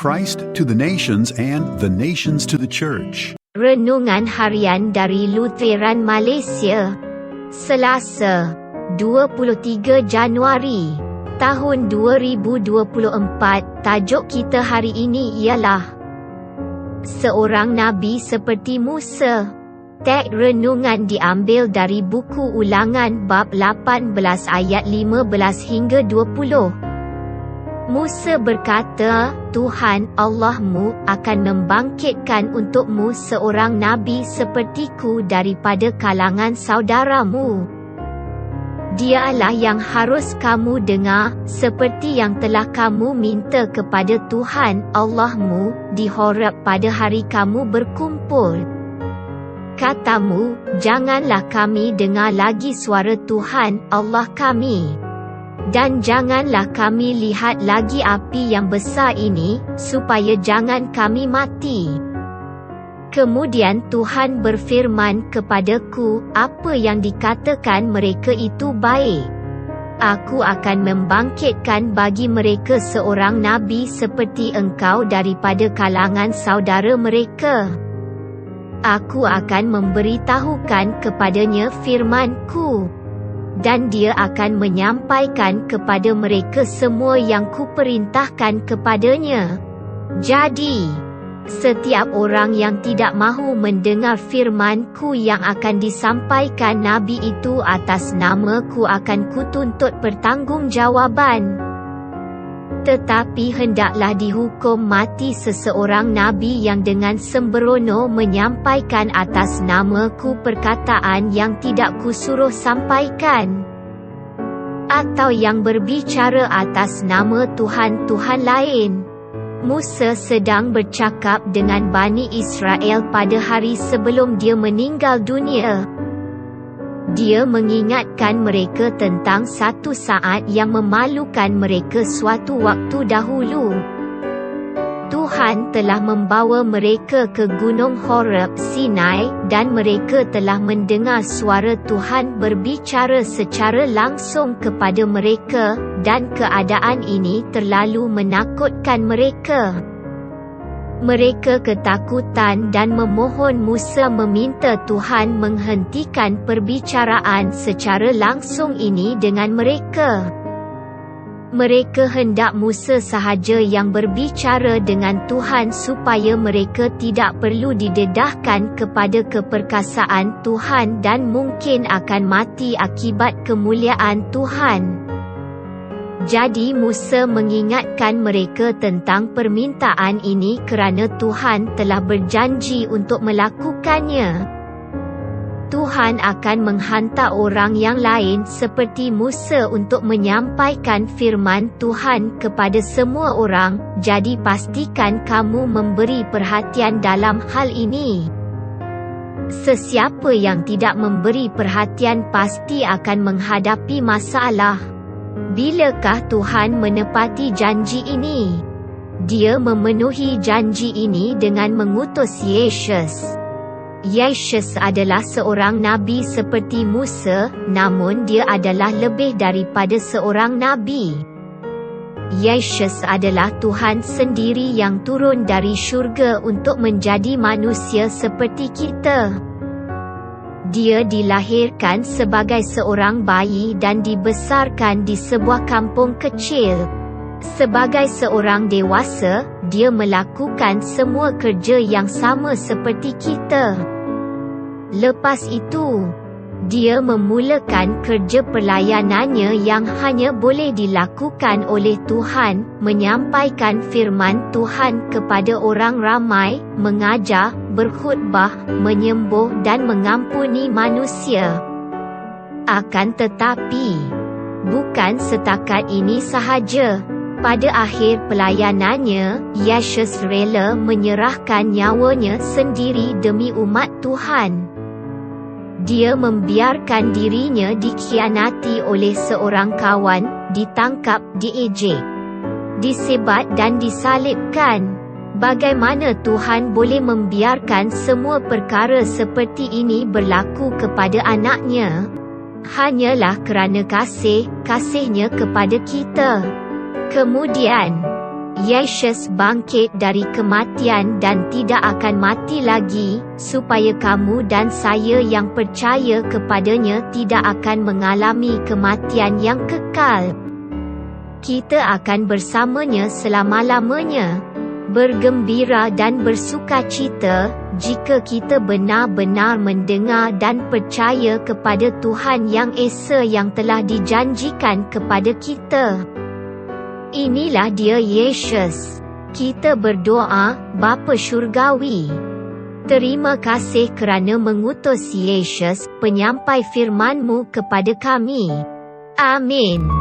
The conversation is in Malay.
Christ to the nations and the nations to the church. Renungan Harian dari Lutheran Malaysia, Selasa, 23 Januari, tahun 2024. Tajuk kita hari ini ialah Seorang Nabi seperti Musa. Teks renungan diambil dari buku Ulangan bab 18 ayat 15 hingga 20. Musa berkata, Tuhan Allahmu akan membangkitkan untukmu seorang nabi sepertiku daripada kalangan saudaramu. Dialah yang harus kamu dengar, seperti yang telah kamu minta kepada Tuhan Allahmu di Horeb pada hari kamu berkumpul. Katamu, janganlah kami dengar lagi suara Tuhan Allah kami. Dan janganlah kami lihat lagi api yang besar ini, supaya jangan kami mati. Kemudian Tuhan berfirman kepadaku, apa yang dikatakan mereka itu baik. Aku akan membangkitkan bagi mereka seorang nabi seperti engkau daripada kalangan saudara mereka. Aku akan memberitahukan kepadanya firman-Ku, dan dia akan menyampaikan kepada mereka semua yang kuperintahkan kepadanya. Jadi, setiap orang yang tidak mahu mendengar firman-Ku yang akan disampaikan nabi itu atas nama-Ku akan kutuntut pertanggungjawaban. Tetapi hendaklah dihukum mati seseorang nabi yang dengan sembrono menyampaikan atas nama-Ku perkataan yang tidak kusuruh sampaikan, atau yang berbicara atas nama Tuhan-Tuhan lain. Musa sedang bercakap dengan Bani Israel pada hari sebelum dia meninggal dunia. Dia mengingatkan mereka tentang satu saat yang memalukan mereka suatu waktu dahulu. Tuhan telah membawa mereka ke Gunung Horeb Sinai, dan mereka telah mendengar suara Tuhan berbicara secara langsung kepada mereka, dan keadaan ini terlalu menakutkan mereka. Mereka ketakutan dan memohon Musa meminta Tuhan menghentikan perbicaraan secara langsung ini dengan mereka. Mereka hendak Musa sahaja yang berbicara dengan Tuhan supaya mereka tidak perlu didedahkan kepada keperkasaan Tuhan dan mungkin akan mati akibat kemuliaan Tuhan. Jadi Musa mengingatkan mereka tentang permintaan ini kerana Tuhan telah berjanji untuk melakukannya. Tuhan akan menghantar orang yang lain seperti Musa untuk menyampaikan firman Tuhan kepada semua orang, jadi pastikan kamu memberi perhatian dalam hal ini. Sesiapa yang tidak memberi perhatian pasti akan menghadapi masalah. Bilakah Tuhan menepati janji ini? Dia memenuhi janji ini dengan mengutus Yesus. Yesus adalah seorang nabi seperti Musa, namun dia adalah lebih daripada seorang nabi. Yesus adalah Tuhan sendiri yang turun dari syurga untuk menjadi manusia seperti kita. Dia dilahirkan sebagai seorang bayi dan dibesarkan di sebuah kampung kecil. Sebagai seorang dewasa, dia melakukan semua kerja yang sama seperti kita. Lepas itu, dia memulakan kerja pelayanannya yang hanya boleh dilakukan oleh Tuhan, menyampaikan firman Tuhan kepada orang ramai, mengajar, berkhutbah, menyembuh dan mengampuni manusia. Akan tetapi, bukan setakat ini sahaja. Pada akhir pelayanannya, Yesus rela menyerahkan nyawanya sendiri demi umat Tuhan. Dia membiarkan dirinya dikhianati oleh seorang kawan, ditangkap, diejek, disebat dan disalibkan. Bagaimana Tuhan boleh membiarkan semua perkara seperti ini berlaku kepada anaknya? Hanyalah kerana kasih-Nya kepada kita. Kemudian, Yesus bangkit dari kematian dan tidak akan mati lagi, supaya kamu dan saya yang percaya kepadanya tidak akan mengalami kematian yang kekal. Kita akan bersamanya selama-lamanya, bergembira dan bersukacita, jika kita benar-benar mendengar dan percaya kepada Tuhan yang Esa yang telah dijanjikan kepada kita. Inilah dia Yesus. Kita berdoa, Bapa Syurgawi. Terima kasih kerana mengutus Yesus, penyampai firman-Mu kepada kami. Amin.